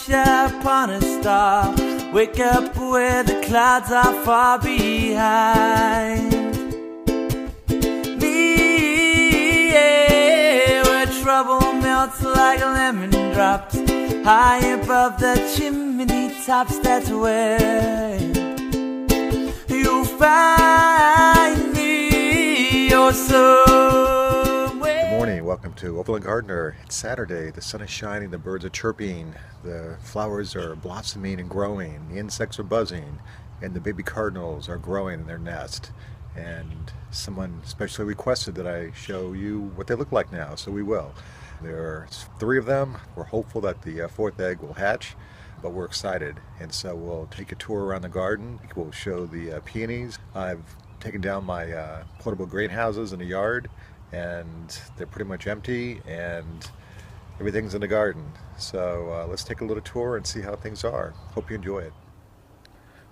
share upon a star. Wake up where the clouds are far behind me, yeah, where trouble melts like lemon drops. High above the chimney tops, that's where you'll find me, or somewhere. Good morning, welcome to Overland Gardener. It's Saturday, the sun is shining, the birds are chirping, the flowers are blossoming and growing, the insects are buzzing, and the baby cardinals are growing in their nest. And someone specially requested that I show you what they look like now, so we will. There's 3 of them. We're hopeful that the 4th egg will hatch, but we're excited. And so we'll take a tour around the garden. We'll show the peonies. I've taken down my portable greenhouses in the yard, and they're pretty much empty, and everything's in the garden. So let's take a little tour and see how things are. Hope you enjoy it.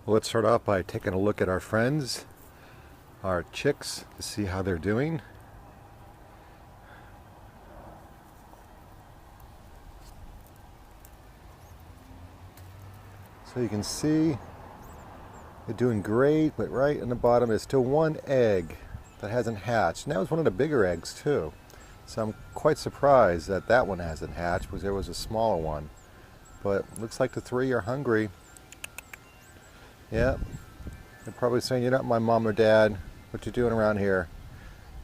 Well, let's start off by taking a look at our friends, our chicks, to see how they're doing. So you can see they're doing great, but right in the bottom is still 1 egg that hasn't hatched. And that was one of the bigger eggs too. So I'm quite surprised that that one hasn't hatched, because there was a smaller one. But looks like the 3 are hungry. Yeah, they're probably saying, "You're not my mom or dad. What you doing around here?"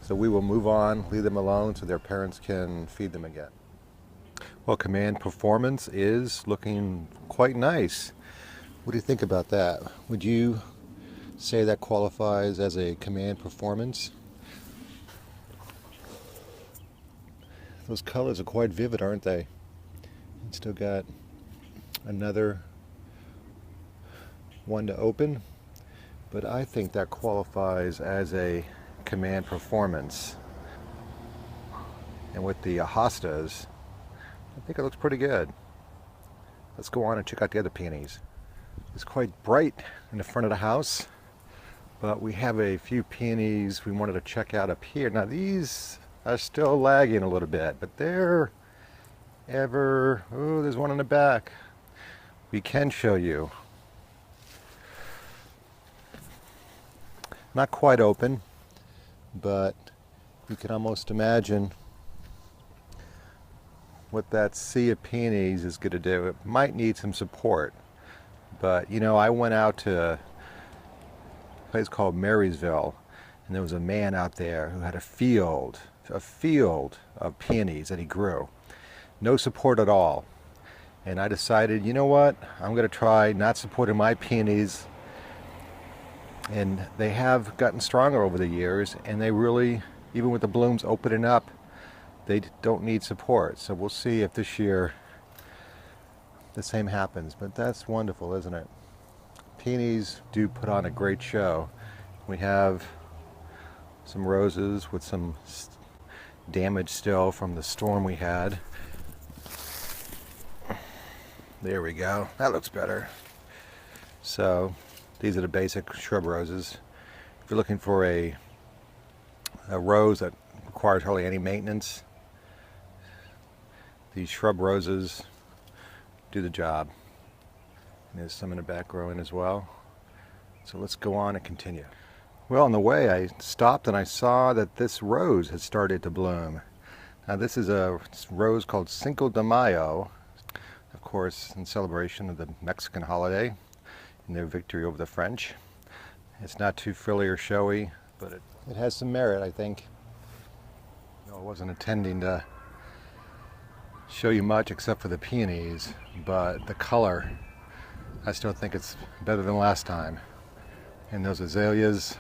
So we will move on, leave them alone so their parents can feed them again. Well, command performance is looking quite nice. What do you think about that? Would you say that qualifies as a command performance? Those colors are quite vivid, aren't they? And still got another one to open, but I think that qualifies as a command performance. And with the hostas, I think it looks pretty good. Let's go on and check out the other peonies. It's quite bright in the front of the house, but we have a few peonies we wanted to check out up here. Now these are still lagging a little bit, but they're oh, there's one in the back. We can show you. Not quite open, but you can almost imagine what that sea of peonies is going to do. It might need some support. But, you know, I went out to a place called Marysville, and there was a man out there who had a field of peonies that he grew. No support at all. And I decided, you know what, I'm going to try not supporting my peonies. And they have gotten stronger over the years, and they really, even with the blooms opening up, they don't need support. So we'll see if this year the same happens, but that's wonderful, isn't it? Peonies do put on a great show. We have some roses with some damage still from the storm we had. There we go. That looks better. So these are the basic shrub roses. If you're looking for a rose that requires hardly any maintenance, these shrub roses do the job. And there's some in the back growing as well. So let's go on and continue. Well, on the way I stopped and I saw that this rose had started to bloom. Now this is a rose called Cinco de Mayo, of course in celebration of the Mexican holiday and their victory over the French. It's not too frilly or showy, but it has some merit, I think. No, I wasn't intending to show you much except for the peonies, but the color, I still think it's better than last time. And those azaleas,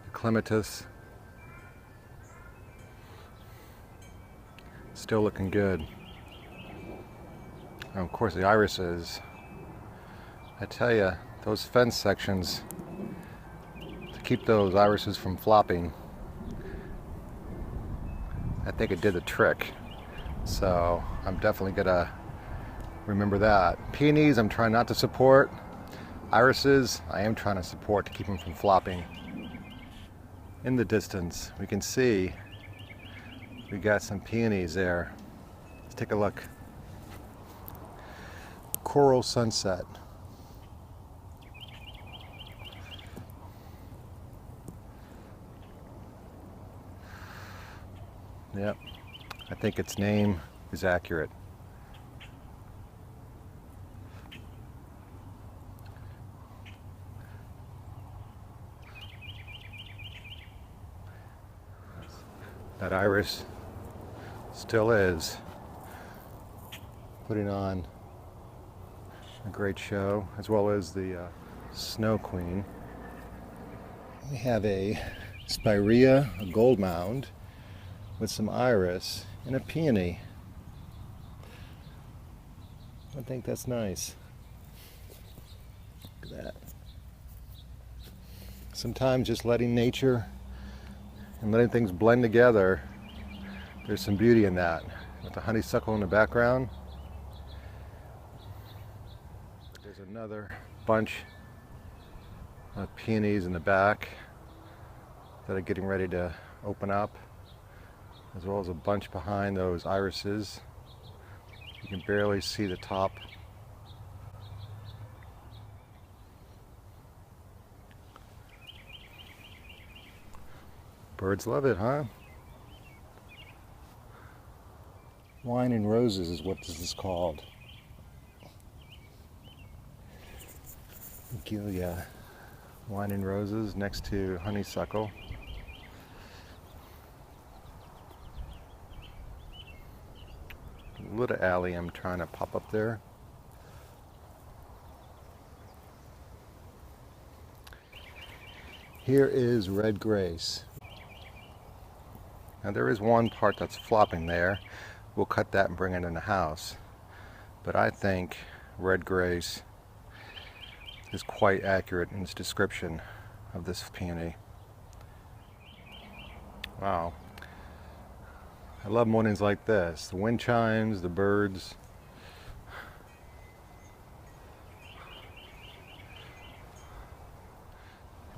the clematis, still looking good. And of course the irises, I tell you, those fence sections, to keep those irises from flopping, I think it did the trick. So I'm definitely gonna remember that. Peonies I'm trying not to support. Irises I am trying to support to keep them from flopping. In the distance we can see we got some peonies there. Let's take a look. coral sunset. Yep, I think its name is accurate. That iris still is putting on a great show, as well as the snow queen. We have a spirea, a gold mound, with some iris and a peony. I think that's nice. Look at that. Sometimes just letting nature and letting things blend together, there's some beauty in that. With the honeysuckle in the background, there's another bunch of peonies in the back that are getting ready to open up, as well as a bunch behind those irises. You can barely see the top. Birds love it, huh? Wine and roses is what this is called. Gilia. Wine and roses next to honeysuckle. A little allium trying to pop up there. Here is red grace. Now there is one part that's flopping there. We'll cut that and bring it in the house. But I think red grace is quite accurate in its description of this peony. Wow. I love mornings like this. The wind chimes, the birds.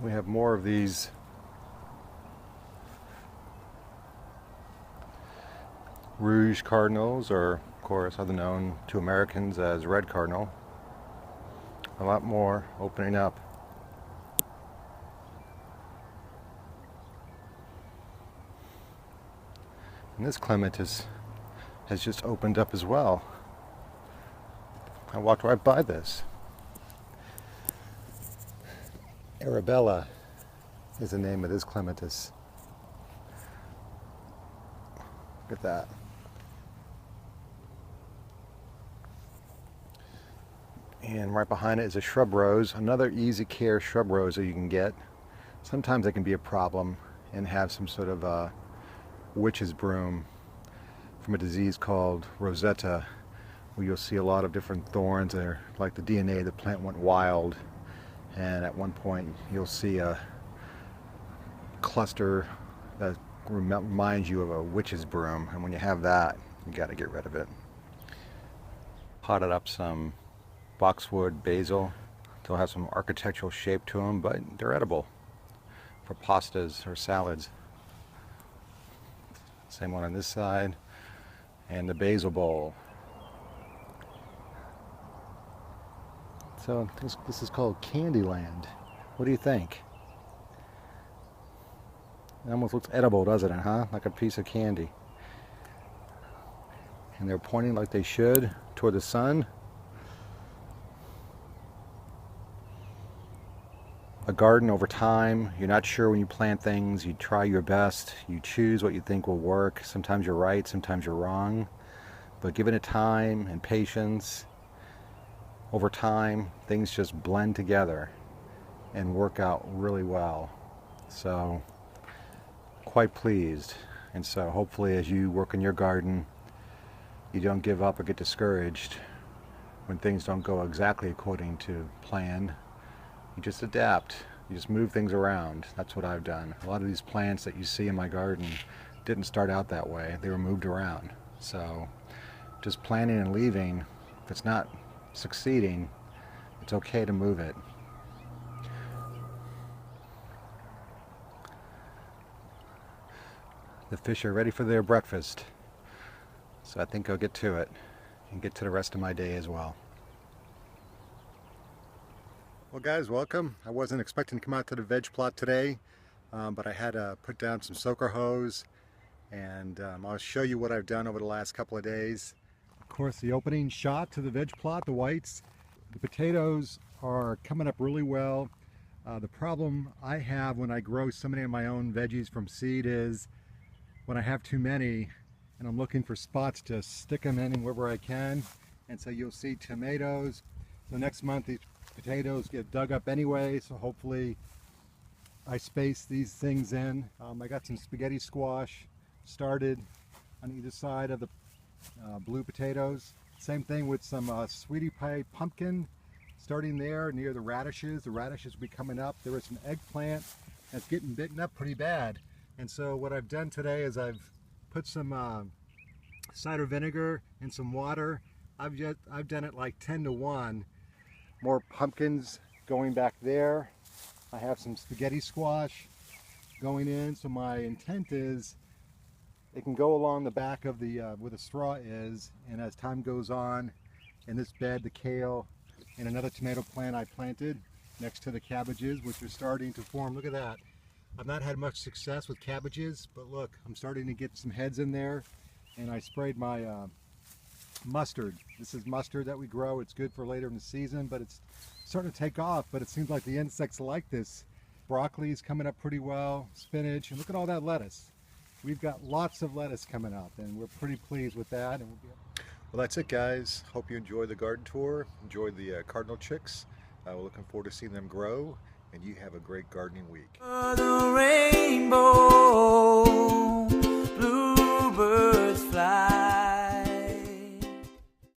We have more of these rouge cardinals, or of course other known to Americans as red cardinal. A lot more opening up. And this clematis has just opened up as well. I walked right by this. Arabella is the name of this clematis. Look at that. And right behind it is a shrub rose, another easy care shrub rose that you can get. Sometimes they can be a problem and have some sort of witch's broom from a disease called rosetta, where you'll see a lot of different thorns that are like the DNA of the plant went wild, and at one point you'll see a cluster that reminds you of a witch's broom, and when you have that, you got to get rid of it. Potted up some boxwood basil. They'll have some architectural shape to them, but they're edible for pastas or salads. Same one on this side, and the basil bowl. So this is called Candyland. What do you think? It almost looks edible, doesn't it, huh? Like a piece of candy. And they're pointing like they should toward the sun. A garden over time, you're not sure when you plant things, you try your best, you choose what you think will work. Sometimes you're right, sometimes you're wrong. But given it time and patience, over time, things just blend together and work out really well. So, quite pleased. And so hopefully as you work in your garden, you don't give up or get discouraged when things don't go exactly according to plan. You just adapt. You just move things around. That's what I've done. A lot of these plants that you see in my garden didn't start out that way. They were moved around. So just planting and leaving, if it's not succeeding, it's okay to move it. The fish are ready for their breakfast. So I think I'll get to it and get to the rest of my day as well. Well guys, welcome. I wasn't expecting to come out to the veg plot today, but I had to put down some soaker hose, and I'll show you what I've done over the last couple of days. Of course, the opening shot to the veg plot, the whites, the potatoes are coming up really well. The problem I have when I grow so many of my own veggies from seed is when I have too many and I'm looking for spots to stick them in wherever I can. And so you'll see tomatoes. So next month these potatoes get dug up anyway, so hopefully I space these things in. I got some spaghetti squash started on either side of the blue potatoes. Same thing with some sweetie pie pumpkin starting there near the radishes. The radishes will be coming up. There is some eggplant that's getting bitten up pretty bad. And so what I've done today is I've put some cider vinegar and some water. I've done it like 10 to 1. More pumpkins going back there. I have some spaghetti squash going in. So my intent is they can go along the back of the where the straw is, and as time goes on in this bed, the kale and another tomato plant I planted next to the cabbages, which are starting to form. Look at that. I've not had much success with cabbages, but look, I'm starting to get some heads in there. And I sprayed my mustard. This is mustard that we grow. It's good for later in the season, but it's starting to take off. But it seems like the insects like this. Broccoli is coming up pretty well, spinach, and look at all that lettuce. We've got lots of lettuce coming up, and we're pretty pleased with that. And well, that's it, guys. Hope you enjoy the garden tour. Enjoy the cardinal chicks. We're looking forward to seeing them grow, and you have a great gardening week. The rainbow